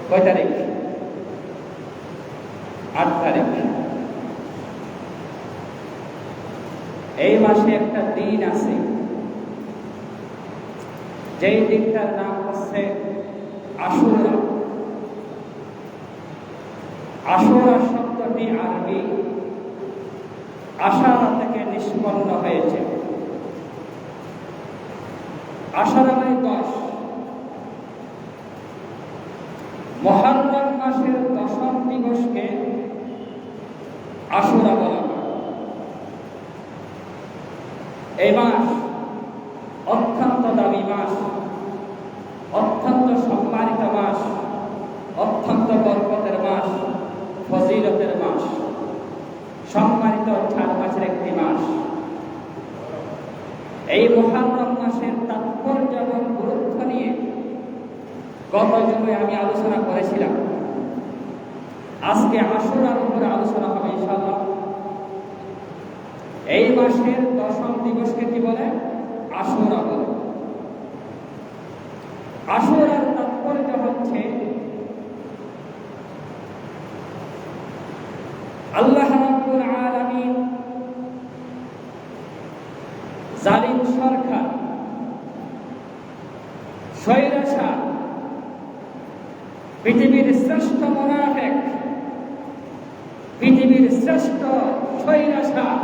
কয় তারিখ? 8 তারিখ। এই মাসে একটা দিন আছে, যেই দিনটার নাম হচ্ছে আশুরা। আশুরা শব্দটি আরবি আশারা থেকে নিষ্পন্ন হয়েছে। আশারা মানে 10। মুহররম মাসের 10ম দিবসকে আশুরা বলা হয়। এই মাস অত্যন্ত দামি মাস, অত্যন্ত সম্মানিত মাস, অত্যন্ত বরকতের মাস, ফজিলতের মাস, সম্মানিত 4 মাসের একটি মাস। এই মুহররম মাসের তাৎপর্য এবং গুরুত্ব নিয়ে গত জুমে আমি আলোচনা করেছিলাম। আজকে আশুরার উপরে আলোচনা হবে ইনশাআল্লাহ। এই মাসের 10ম দিবসকে কি বলে? আশুরা বলে। আশুরার তাৎপর্য হচ্ছে আল্লাহ রাব্বুল আলামিন জালিম সরকার, স্বৈরাচার, পৃথিবীর শ্রেষ্ঠ মুনাফিক, পৃথিবীর শ্রেষ্ঠ স্বৈরাচার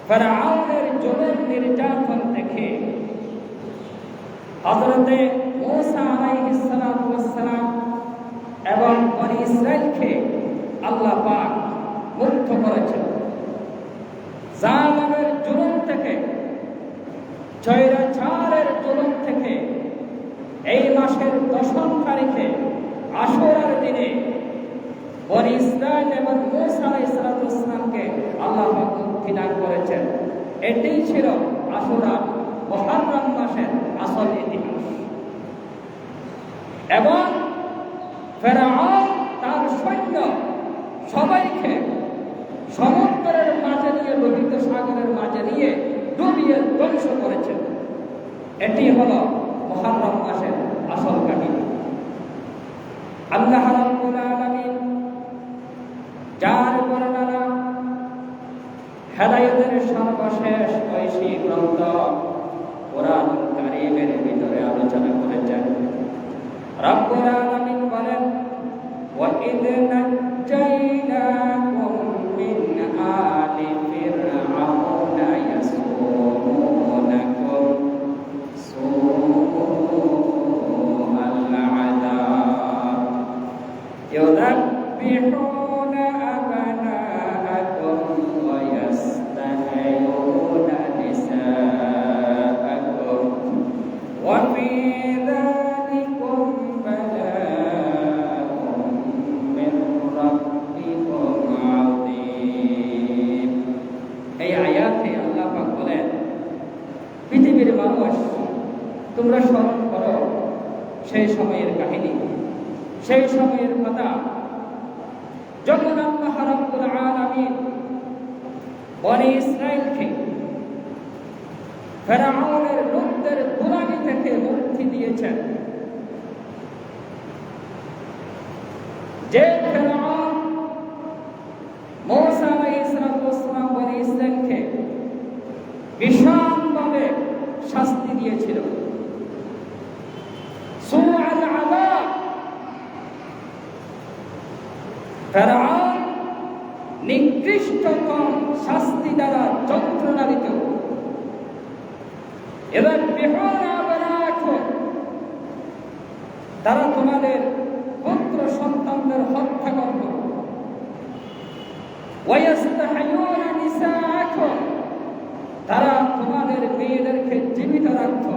ফেরাউনের জুলুম নির্যাতন দেখে হযরতে মূসা আলাইহিস সালাতু ওয়াস সালাম এবং বনী ইসরাঈলকে আল্লাহ পাক মুক্ত করেছেন। জালিমের জুলুম থেকে, স্বৈরাচারের জুলুম থেকে এই মাসের 10ম তারিখে আশুরার দিনে বনী ইসরাঈল এবং মূসা আলাইহিস সালাতু ওয়াস সালামকে আল্লাহ পাক মুক্তি দান করেছেন। এটাই ছিল আশুরা মুহররম মাসের আসল ইতিহাস। এবং ফেরাউন তার সৈন্য সবাইকে সমুদ্রের মাঝে নিয়ে, লোহিত সাগরের মাঝে নিয়ে ডুবিয়ে ধ্বংস করেছেন। এটি হলো মুহররম মাসের আসল কাহিনী। আল্লাহ রাব্বুল আলামিন যার বর্ণনা হেদায়েতের সর্বশেষ ঐশী গ্রন্থ কোরআন কারীমের ভিতরে আলোচনা করেছেন। রব্বুল আলামিন বলেন, ওয়া ইয নাজ্জাইনাকুম মিন আলি ফিরআউনা ইয়াসুমুনাকুম সুআল আযাব ইউযাব্বিহুনা আবনাআকুম ওয়া ইয়াস্তাহয়ুনা নিসাআকুম ওয়া ফি যালিকুম বালাa'un মিন রাব্বিকুম আযীম। এই আয়াতে আল্লাহ পাক বলেন, পৃথিবীর মানুষ, তোমরা স্মরণ করো সেই সময়ের কাহিনী, সেই সময়ের কথা, যখন আল্লাহ রাব্বুল আলামিন বনী ইসরাঈলকে ফেরাউনের লোকদের গোলামি থেকে মুক্তি দিয়েছেন। যে ফেরাউন মূসা আলাইহিস সালাম বনী ইসরাঈলকে ভীষণভাবে শাস্তি দিয়েছিল, সুআল আযাব, ফেরাউন নিকৃষ্টতম শাস্তি দ্বারা যন্ত্রণা দিত। এবার তারা তোমাদের পুত্র সন্তানদের হত্যা করত। ওয়ায়াস্তাহয়ুনা নিসাআকুম, তারা তোমাদের মেয়েদেরকে জীবিত রাখত।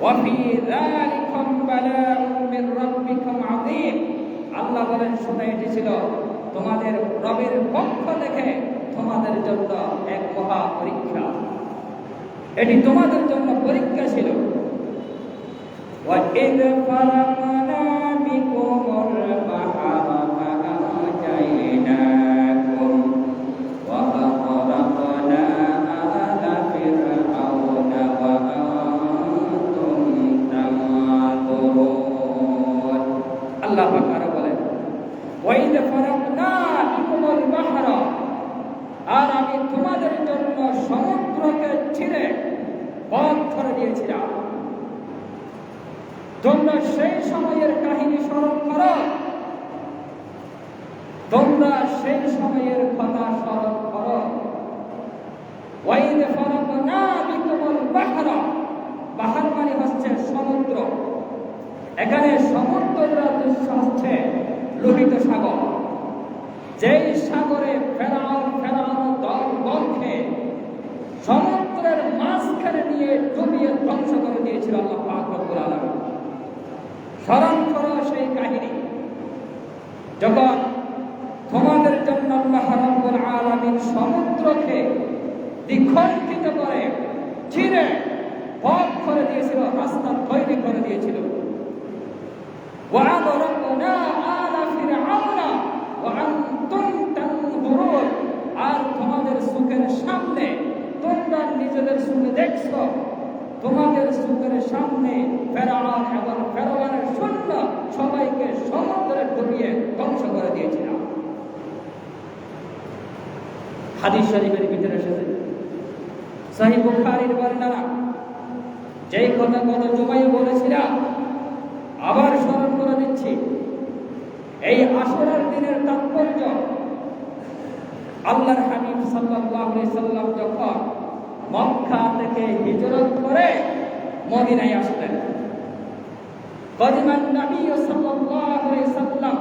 ওয়া ফি যালিকুম বালাa'un মির রাব্বিকুম আযীম, আল্লাহ বলেন, শুনে এটি ছিল তোমাদের রবের পক্ষ থেকে তোমাদের জন্য এক মহা পরীক্ষা। এটি তোমাদের জন্য পরীক্ষা ছিল। وَإِذْ فَرَقْنَا بِكُمُ الْبَحْرَ فَأَنْجَيْنَاكُمْ وَأَغْرَقْنَا آلَ فِرْعَوْنَ وَأَنْتُمْ تَنظُرُونَ তোমরা সেই সময়ের কাহিনী স্মরণ করো, তোমরা সেই সময়ের কথা স্মরণ করো। ওয়াইদ ফারাকনা বিকুমুল বাহরা, বাহর মানে হচ্ছে সমুদ্র। এখানে সমুদ্রের দৃশ্য হচ্ছে লোহিত সাগর, যেই সাগরে ফেরাউন দলকে সমুদ্রের মাঝখানে নিয়ে ডুবিয়ে ধ্বংস করে দিয়েছিল আল্লাহ পাক রব্বুল আলামিন। স্মরণ করো সেই কাহিনী, যখন তোমাদের জন্য আল্লাহ রাব্বুল আলামিন সমুদ্রকে দ্বিখণ্ডিত করে চিরে পথ করে দিয়েছিল, রাস্তা তৈরি করে দিয়েছিল। وَأَغْرَقْنَا آلَ فِرْعَوْنَ وَأَنْتُمْ تَنْظُرُونَ, আর তোমাদের চোখের সামনে, তোমরা নিজেদের চোখে দেখছো, তোমাদের চোখের সামনে ফেরাউন এবং ফেরাউনের সৈন্য সবাইকে সমুদ্রে ডুবিয়ে ধ্বংস করে দিয়েছিলাম। হাদিস শরীফের ভিতরে এসেছে, সহিহ বুখারীর বর্ণনা, যেই কথা গত জুমায় বলেছিলাম আবার স্মরণ করে দিচ্ছি। এই আশুরার দিনের তাৎপর্য, আল্লাহর হাবিব সাল্লাল্লাহু আলাইহি সাল্লাম যখন মক্কা থেকে হিজরত করে মদিনায় আসলেন, কদিমান নবী সাল্লাল্লাহু আলাইহি সাল্লাম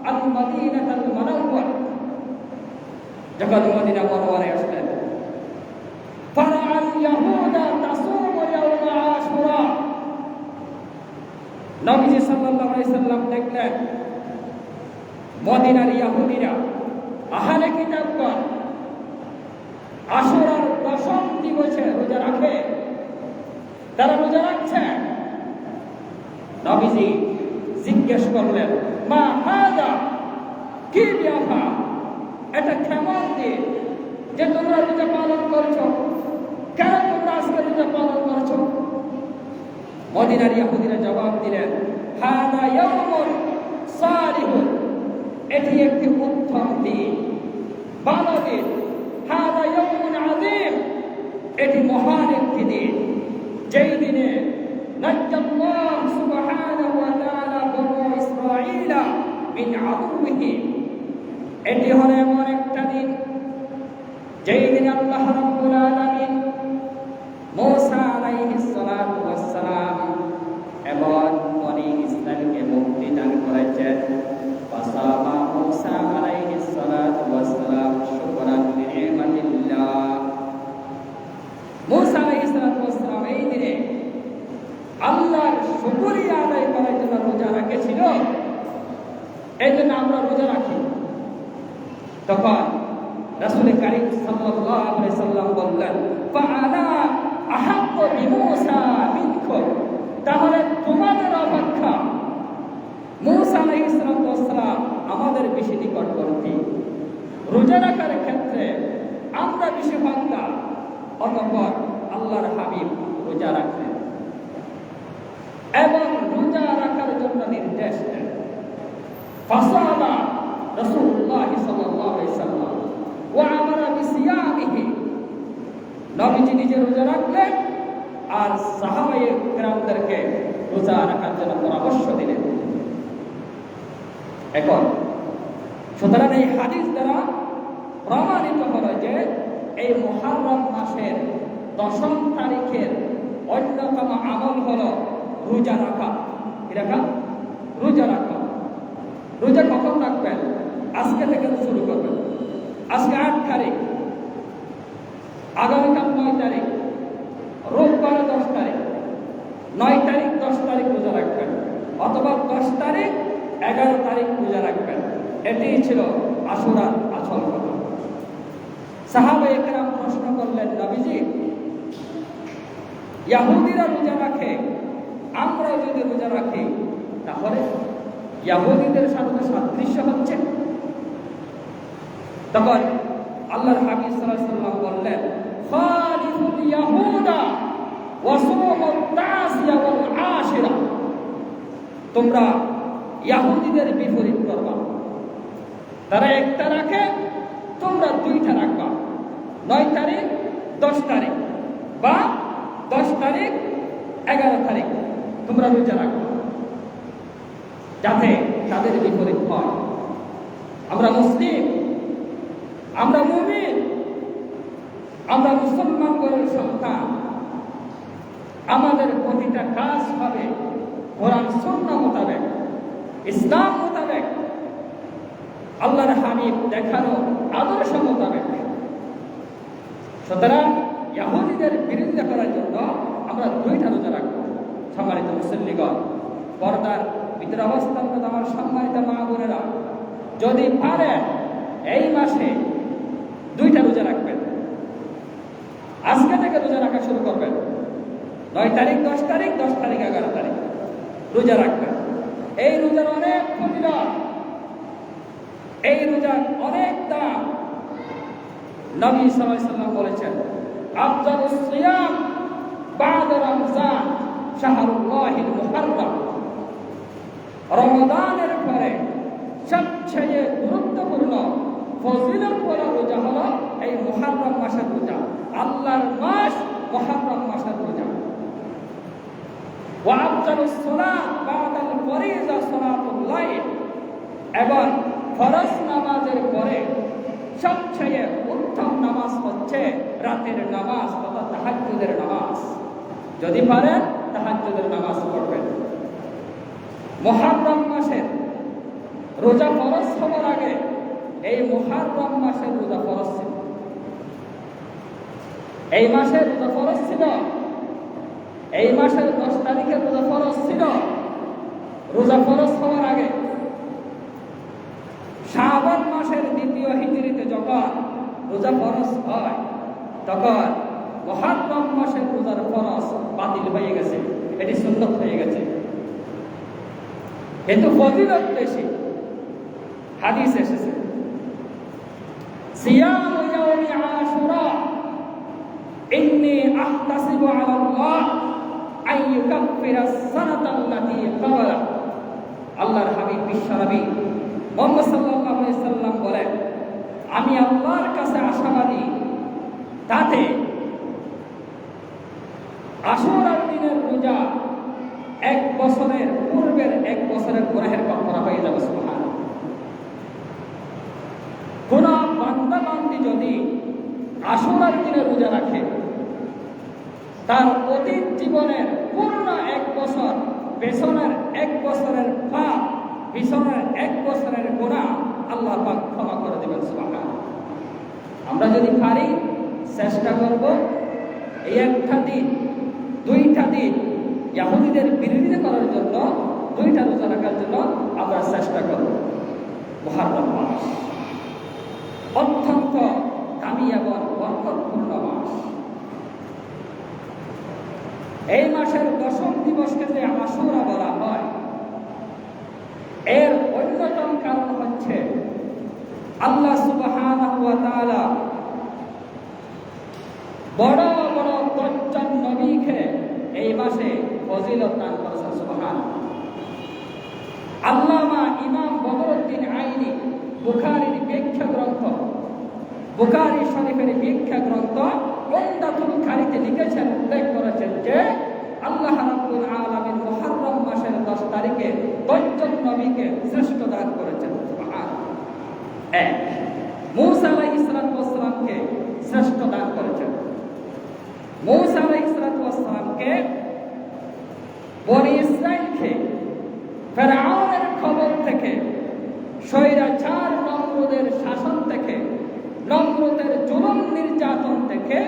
আল মদিনাতুল মুনাওয়ারা, যখন মদিনা মুনাওয়ারায় আসলেন, ফারাআল ইয়াহুদা তাসুমু ইয়াওমা আশুরা, নবীজি সাল্লাল্লাহু আলাইহি সাল্লাম দেখলেন মদিনার ইহুদিরা, আহলে কিতাবগণ আশুরার 10ম দিবসে রোজা রাখে, তারা রোজা রাখছে। নবীজি জিজ্ঞেস করলেন, মা হাদা, কি ব্যাপার, এটা কেমন দিন যে তোমরা রোজা পালন করছো, কেন তোমরা আজকে রোজা পালন করছো? মদিনার ইহুদিরা জবাব দিলেন, হাদা ইয়াউমুন সালিহুন, এটি একটি উত্তম দিন, ভালো দিন। হাদা ইয়াউমুন আযীম, এটি মহান একটি দিন, যেই দিনে নাজ্জাল্লাহু সুবহানাহু ওয়া তাআলা বনী ইসরাঈলা মিন আদুওয়িহি, এটি হলো এমন একটা দিন যেই দিনে আল্লাহ রাব্বুল আলামিন মূসা আলাইহিস সালাতু ওয়াস সালাম এবং বনী ইসরাঈলকে মুক্তি দান করেছেন। ফাসামা মূসা আলাইহিস সালাতু ওয়াস সালাম শুকরান লিনিমাতিল্লাহ, মূসা আলাইহিস সালাতু ওয়াস সালাম এই দিনে আল্লাহর শুকরিয়া আদায় করার জন্য রোজা রেখেছিল, এই জন্য আমরা রোজা রাখি। তখন রাসূল কারীম সাল্লাল্লাহু আলাইহি সাল্লাম বললেন, ফাআনা আহাক্কু বিমূসা মিনকুম, তাহলে তোমাদের অপেক্ষা মূসা আলাইহিস সালাম আমাদের বেশি নিকটবর্তী, রোজা রাখার ক্ষেত্রে আমরা বেশি ভাগ্যা। অতঃপর আল্লাহর হাবিব রোজা রাখলেন এবং রোজা রাখার জন্য নির্দেশ দেন। ফাসালা রাসূলুল্লাহ সাল্লাল্লাহু আলাইহি সাল্লাম ওয়া আমারা বিসিয়ামিহি, নবীজি নিজে রোজা রাখলেন আর সাহাবায়ে কেরামদেরকে রোজা রাখার জন্য পরামর্শ দিলেন। এখন সুতরাং এই হাদিস দ্বারা প্রমাণিত হলো যে এই মুহররম মাসের 10ম তারিখের অন্যতম আমল হলো রোজা রাখা। কি রাখা? রোজা রাখা। রোজা কখন রাখবেন? আজকে থেকে শুরু করবেন। আজকে 8 তারিখ, আগামীকাল 9 তারিখ, রোববার 10 তারিখ, 9 তারিখ 10 তারিখ রোজা রাখবেন, অথবা 10 তারিখ 11 তারিখ রোজা রাখবেন। এটাই ছিল আশুরার আসল কথা। সাহাবায়ে কেরাম প্রশ্ন করলেন, নবীজি, ইহুদিরা রোজা রাখে, আমরা যদি রোজা রাখি তাহলে ইহুদিদের সাথে সাদৃশ্য হচ্ছে। তখন আল্লাহর হাবিব সাল্লাল্লাহু আলাইহি ওয়াসাল্লাম বললেন, খালিফুল ইয়াহুদা ওয়া সুমুত তাসিয়া ওয়াল আশিরা, তোমরা ইহুদিদের বিপরীত করবা। তারা একটা রাখে, তোমরা 2টা রাখবা, 9 তারিখ 10 তারিখ বা 10 তারিখ 11 তারিখ তোমরা রোজা রাখো, যাতে তাদের বিপরীত হয়। আমরা মুসলিম, আমরা মুমিন, আমরা মুসলমানদের সন্তান। আমাদের প্রতিটা কাজ হবে কোরআন সুন্নাহ মোতাবেক, ইসলাম মোতাবেক, আল্লাহর হাবিব দেখানো আদর্শ মোতাবেক। সুতরাং ইহুদীদের বিরোধিতা করার জন্য আমরা 2টা রোজা রাখবো। সম্মানিত মুসল্লিগণ, পর্দার ভিতরে অবস্থানরত আমার সম্মানিত মা বোনেরা, যদি পারেন এই মাসে 2টা রোজা রাখবেন। আজকে থেকে রোজা রাখা শুরু করবেন। 9 তারিখ, 10 তারিখ, 10 তারিখ, 11 তারিখ রোজা রাখবেন। এই রোজার অনেক ফজিলত, এই রোজার অনেক দাম। নবী সাল্লাল্লাহু আলাইহি ওয়াসাল্লাম বলেছেন, আফদালুস সিয়াম বা'দা রমজান শাহরুল্লাহিল মুহাররম। রমাদানের পরে সবচেয়ে গুরুত্বপূর্ণ ফজিলতপূর্ণ রোজা হলো এই মুহররম মাসের রোজা, আল্লাহর মাস মুহররম মাসের রোজা। ওয়া আফদালুস সালাত বা'দাল ফরিজা সালাতুল লাইল। এবং ফরজ নামাজের পরে সবচেয়ে উত্তম নামাজ হচ্ছে রাতের নামাজ তথা তাহাজ্জুদের নামাজ। যদি পারেন তাহাজ্জুদের নামাজ পড়বেন। মুহররম মাসের রোজা ফরজ হওয়ার আগে এই মুহররম মাসের রোজা ফরজ ছিল। এই মাসের রোজা ফরজ ছিল। এই মাসের 10 তারিখের রোজা ফরজ ছিল। রোজা ফরজ হওয়ার আগে শাবান মাসের 2য় হিজরিতে যখন রোজা ফরজ হয়, তখন মুহররম মাসের রোজার ফরজ বাতিল হয়ে গেছে, এটি সুন্নাত হয়ে গেছে। কিন্তু ফজিলত বেশি। হাদিস এসেছে, সিয়ামু ইয়াউমি আশুরা ইন্নী আহতাসিবু আলা আল্লাহ আন ইউকাফিরাস সানাতাল্লাতী ক্বাবলা। আল্লাহর হাবিব বিশ্বনবী মুহাম্মদ সাল্লাল্লাহু আলাইহি সাল্লাম বলেন, আমি আল্লাহর কাছে আশাবাদী তাতে আশুরার দিনের রোজা 1 বছরের পূর্বের 1 বছরের গুনাহের কাফারা হয়ে যাবে। সুবহানাল্লাহ। কোন বান্দা বান্দি যদি আশুরার দিনে রোজা রাখে, তার অতীত জীবনের পূর্ণ 1 বছর, পেছনের 1 বছরের পাপ, পিছনের 1 বছরের গুনাহ আল্লাহ পাক ক্ষমা করে দেবেন। সুবহানাল্লাহ। আমরা যদি পারি চেষ্টা করব এই 1টা দিন, 2টা দিন ইহুদীদের বিরোধিতা করার জন্য, 2টা রোজা রাখার জন্য আমরা চেষ্টা করব। মুহররম মাস অত্যন্ত দামি এবং বরকতপূর্ণ মাস। এই মাসের 10ম দিবসকে যে আশুরা বলা হয়, এর অন্যতম কারণ হচ্ছে আল্লাহ সুবহানাহু ওয়া তাআলা বড় বড় 10 জন নবীকে এই মাসে ফজিলত দান করেছেন। সুবহানাল্লাহ। আল্লামা ইমাম বদরুদ্দিন আইনি বুখারীর ব্যাখ্যা গ্রন্থ, বুখারী শরীফের ব্যাখ্যা গ্রন্থ উমদাতুল কারীতে লিখেছেন, উল্লেখ করেছেন যে আল্লাহ রাব্বুল আলামিন মুহররম মাসের 10 তারিখে 10 জন নবীকে শ্রেষ্ঠ দান করেছেন। সুবহানাল্লাহ। 1, মূসা আলাইহিস সালামকে শ্রেষ্ঠ দান করেছেন। মূসা আলাইহিস সালামকে বনি ইসরাঈলকে ফেরাউনের খবর থেকে, স্বৈরাচার নমরুদের শাসন থেকে, নমরুদের জুলুম নির্যাতন থেকে,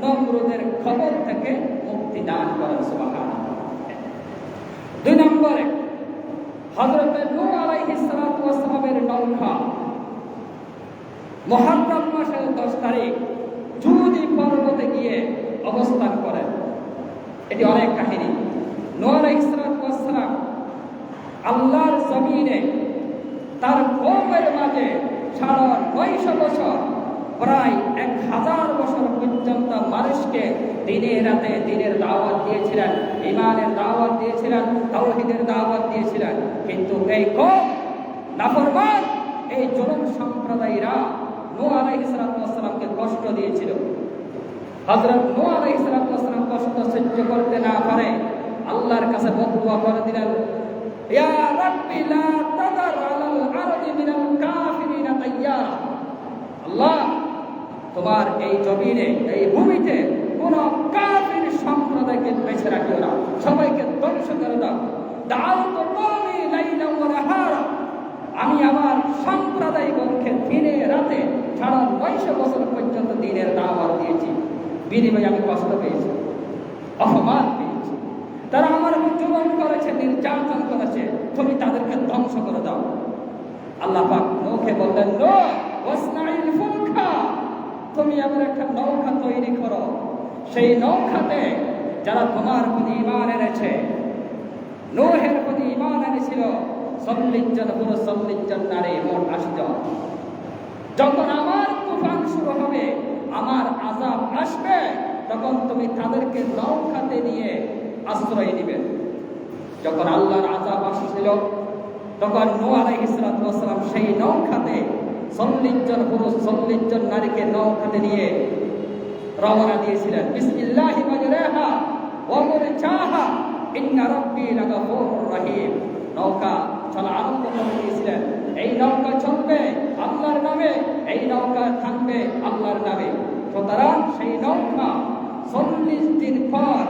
নমরুদের খবর থেকে মুক্তি দান করেন। সুবহানাল্লাহ। 2 নম্বরে হযরত নূহ আলাইহিস সালামের নৌকা মুহররম মাসের 10 তারিখ জুদি পর্বতে গিয়ে অবস্থান করেন। এটি অনেক কাহিনী। নূহ আলাইহিস সালাম আল্লাহর জমিনে তার কওমের মাঝে 950 বছর, প্রায় 1000 বছর পর্যন্ত মানুষকে দিনে রাতে দিনের দাওয়াত দিয়েছিলেন, ঈমানের দাওয়াত দিয়েছিলেন, তাওহীদের দাওয়াত দিয়েছিলেন। কিন্তু এই কওম নাফরমান, এই জুলুম সম্প্রদায়রা নূহ আলাইহিস সালামকে কষ্ট দিয়েছিল। হযরত নূহ আলাইহিস সালাম কষ্ট সহ্য করতে না পারে আল্লাহ আল্লাহর কাছে বদদুয়া করে দিলেন, ইয়া রাব্বি লা তাদার আলাল আরদি মিনাল কাফিরিনা তাইয়ারা। আল্লাহ, তোমার এই জমিনে, এই ভূমিতে কোন কাফির সম্প্রদায়কে বেঁচে রাখিও না, সবাইকে ধ্বংস করে দাও। দাউতু কওমি লাইলান ওয়া নাহারা, আমি আমার সম্প্রদায়গণকে দিনে রাতে সারা 900 বছর পর্যন্ত দিনের দাওয়াত দিয়েছি, বিনিময়ে আমি কষ্ট পেয়েছি, অপমান পেয়েছি। তারা আমার জুলুম করেছে, নির্যাতন করেছে, তুমি তাদেরকে ধ্বংস করে দাও। আল্লাহ পাক নূহকে বললেন, নূহ ওয়াসনাইল ফুলকা, তুমি এমন একটা নৌকা তৈরি করো, সেই নৌকাতে যারা তোমার প্রতি ঈমান এনেছে, নূহের প্রতি ঈমান এনেছিল 40 জন পুরুষ, 40 জন নারী, মোট 80 জন। যখন আমার তুফান শুরু হবে, আমার আযাব আসবে, তখন তুমি তাদেরকে নৌকাতে নিয়ে আশ্রয় নিবে। যখন আল্লাহর আযাব আসছিল, তখন নূহ আলাইহিস সালাতু ওয়াস সালাম সেই নৌকাতে 40 জন পুরুষ, 40 জন নারীকে নৌকাতে নিয়ে রওনা দিয়েছিলেন। বিসমিল্লাহি মাজরাহা ওয়া মুরসাহা ইন্না রাব্বি লাগাফুরুর রহিম। নৌকা চলা আরম্ভ করে দিয়েছিলেন। এই নৌকা চলবে আল্লাহর নামে, এই নৌকা থাকবে আল্লাহর নামে। সুতরাং সেই নৌকা 40 দিন পর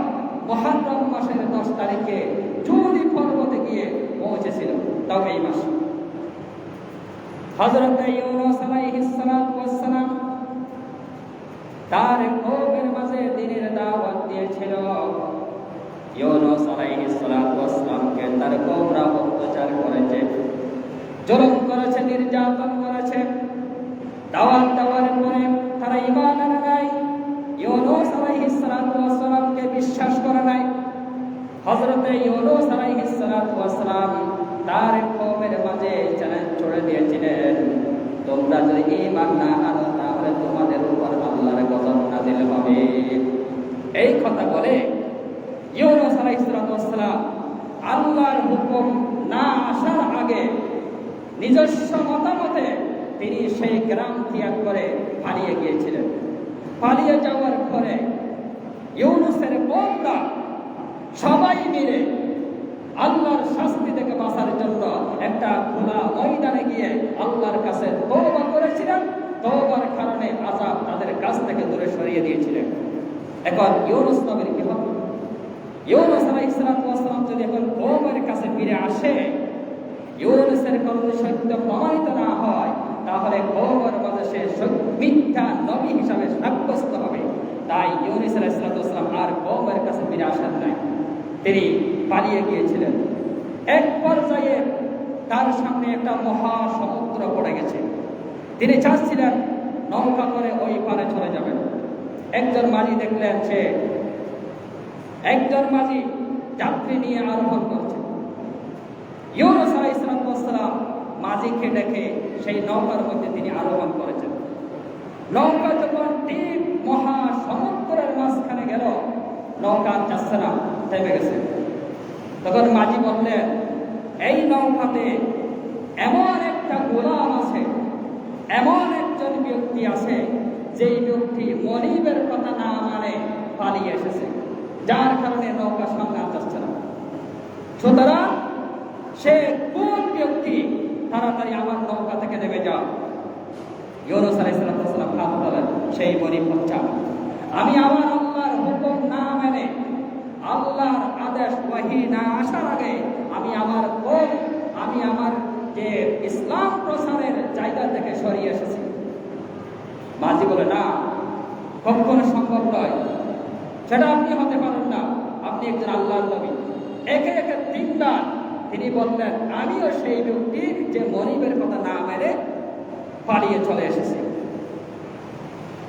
মুহররম মাসের 10 তারিখে জুরি পর্বতে গিয়ে পৌঁছেছিল, তাও এই মাসে। হযরত ইউনূস আলাইহিস সালাতু ওয়াস সালাম তার কওমের মাঝে দ্বীনের দাওয়াত দিয়েছিল। ইউনূস আলাইহিস সালাতু ওয়াস সালামকে তার কওমরা অত্যাচার করেছে, জুলুম করেছে, নির্যাতন করেছে। দাওয়াত দেওয়ার পরে তারা ঈমান আনে নাই, ইউনূস আলাইহিস সালাতু ওয়াস সালামকে বিশ্বাস করে নাই। হযরত ইউনূস আলাইহিস সালাতু ওয়াস সালাম তার কওমের মাঝে চ্যালেঞ্জ ছড়ে দিয়েছিলেন, তোমরা যদি ঈমান না আনো তাহলে তোমাদের উপর আল্লাহর গজব নাযিল হবে। এই কথা বলে ইউনূস আলাইহিস সালাতু ওয়াস সালাম আল্লাহর হুকুম না আসার আগে নিজস্ব মতামতে তিনি সেই গ্রাম ত্যাগ করে পালিয়ে গিয়েছিলেন। পালিয়ে যাওয়ার পরে ইউনূসের কওমরা সবাই মিলে আল্লাহর শাস্তি থেকে বাঁচার জন্য একটা খোলা ময়দানে গিয়ে আল্লাহর কাছে তওবা করেছিলেন। তওবার কারণে আযাব তাদের কাছ থেকে দূরে সরিয়ে দিয়েছিলেন। এখন ইউনূস নবীর কি হবে? ইউনূস আলাইহিস সালাতু ওয়াস সালাম যদি এখন কওমের কাছে ফিরে আসে, ইউনূসের কথা সত্য প্রমাণিত না হয়, তাহলে কওমের মাঝে সে মিথ্যা নবী হিসাবে সাব্যস্ত হবে। তাই ইউনূস আলাইহিস সালাতু ওয়াস সালাম আর কওমের কাছে ফিরে আসেন নাই, তিনি পালিয়ে গিয়েছিলেন। এক পর্যায়ে তার সামনে একটা মহা সমুদ্র পড়ে গেছে। তিনি চাচ্ছিলেন নৌকা করে ওই পারে চলে যাবেন। একজন মাঝি দেখলেন, সে একজন মাঝি যাত্রী নিয়ে আরোহণ করছে। ইউনূস আলাইহিস সালাম মাঝিকে ডেকে সেই নৌকার মধ্যে তিনি আরোহণ করেছেন। নৌকা যখন ঠিক মহা সমুদ্রের মাঝখানে গেল, নৌকা যাচ্ছে না, থেমে গেছে। তখন মাঝি বললেন, এই নৌকাতে এমন একটা গোলাম আছে, এমন একজন ব্যক্তি আছে, যেই ব্যক্তি মনিবের কথা না মানে পালিয়ে এসেছে, যার কারণে নৌকা সামনে যাচ্ছে না। সুতরাং সে কোন ব্যক্তি, তাড়াতাড়ি আমার নৌকা থেকে নেমে যাও। ইউনূস আলাইহিস সালাম হাত তোলেন, সেই মনিব হচ্ছে আমি। আমার আল্লাহর হুকুম না মেনে, আল্লাহর আদেশ ওহী না আসার আগে আমি আমার কওম, আমি আমার যে ইসলাম প্রচারের জায়গা থেকে সরিয়ে এসেছি। মাঝি বলে, না, কখনো সম্ভব নয়, সেটা আপনি হতে পারেন না, আপনি একজন আল্লাহর নবী। একে একে 3বার তিনি বললেন, আমিও সেই ব্যক্তি যে মনিবের কথা না মেনে পালিয়ে চলে এসেছি।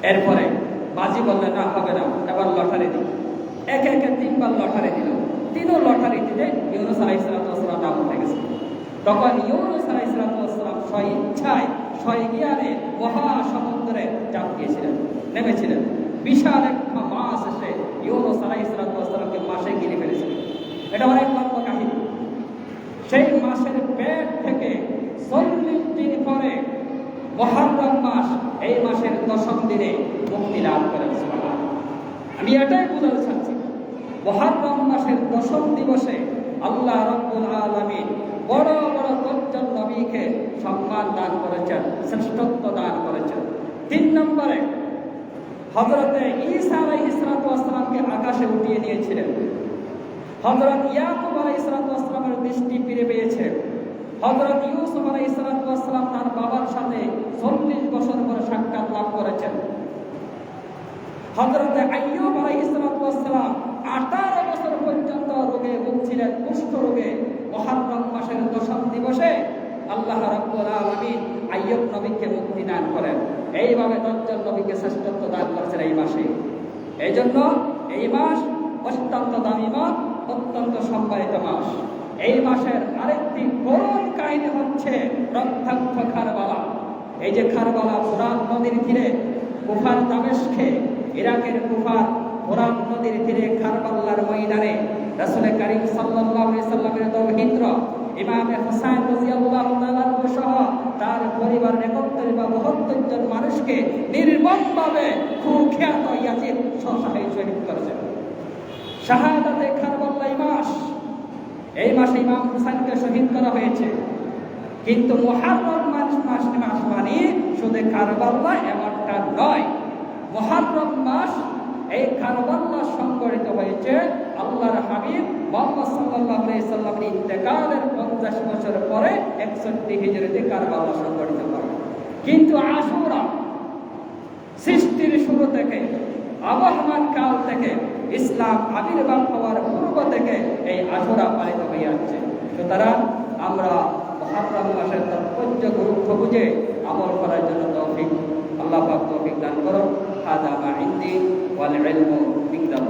এরপরে মাঝি বললেন, না, হবে না, এবার লটারি দিই। একে একে 3বার লটারি দিল। 3ও লটারি দিলে ইউনূস আলাইহিস সালাম নাম উঠে গেছে। তখন ইউনূস আলাইহিস সালাম স্বইচ্ছায় স্বজ্ঞানে মহা সমুদ্রে ঝাঁপ দিয়েছিলেন, নেমেছিলেন। বিশাল একটা মাছ এসে ইউনূস আলাইহিস সালামকে মাছে গিলে ফেলেছিল। এটা অনেক লম্বা কাহিনী। সেই মাছের পেট থেকে 40 দিন পরে মুহররম মাস, এই মাসের 10ম দিনে মুক্তি লাভ করেন। আমি এটাই বোঝাতে চাচ্ছি, মুহররম মাসের 10ম দিবসে আল্লাহ রাব্বুল আলামিন বড় বড় 10 জন নবীকে সম্মান দান করেছেন, শ্রেষ্ঠত্ব দান করেছেন। 3 নম্বরে হযরতে ঈসা আলাইহিস সালামকে আকাশে উঠিয়ে নিয়েছিলেন। হযরত ইয়াকুব আলাইহিস সালামের দৃষ্টি ফিরে পেয়েছে। হযরত ইউসুফ আলাইহিস সালাম তার বাবার সাথে 40 বছর পরে সাক্ষাৎ লাভ করেছেন। হযরত আইয়ুব আলাইহিস সালাম 18 বছর পর্যন্ত রোগে ভুগছিলেন, কুষ্ঠ রোগে। মুহররম মাসের 10ম দিবসে আল্লাহ রাব্বুল আলামিন আইয়ুব নবীকে মুক্তি দান করেন। এইভাবে 10 জন নবীকে শ্রেষ্ঠত্ব দান করেছেন এই মাসে। এই জন্য এই মাস অত্যন্ত দামি মাস, অত্যন্ত সম্মানিত মাস। এই মাসের আরেকটি করুণ কাহিনী হচ্ছে রক্তাক্ত কারবালা। এই যে কারবালা ফোরাত নদীর তীরে, কুফার দামেস্কে, ইরাকের কুফার ফোরাত নদীর তীরে কারবালার ময়দানে রাসূল করিম সাল্লাল্লাহু আলাইহি সাল্লামের দৌহিত্র ইমাম হুসাইন রাদিয়াল্লাহু তাআলা সহ তার পরিবারের 71 বা 72 জন মানুষকে নির্মমভাবে কুখ্যাত ইয়াজিদ শহীদ করেছেন। শাহাদাতে কারবালা মাস, এই মাসে ইমাম হুসাইনকে শহীদ করা হয়েছে। কিন্তু মুহররম মাস মানে শুধু কারবালা এমনটা নয়। মুহররম মাস এই কারবালা সংঘটিত হয়েছে আল্লাহর হাবিব মুহাম্মদ সাল্লাল্লাহু আলাইহি সাল্লামের ইন্তেকালের 50 বছর পরে 61 হিজরিতে কারবালা সংঘটিত হয়। কিন্তু আশুরা সৃষ্টির শুরু থেকে, আবহমান কাল থেকে, ইসলাম আবির্ভাব হওয়ার পূর্ব থেকে এই আশুরা পালিত হয়ে আসছে। সুতরাং আমরা মুহররম মাসের তাৎপর্য, গুরুত্ব বুঝে আমল করার জন্য তৌফিক আল্লাহ পাক তৌফিক দান করুন। হাদা মা ইনদি ওয়াল ইলমু বিল্লাহ।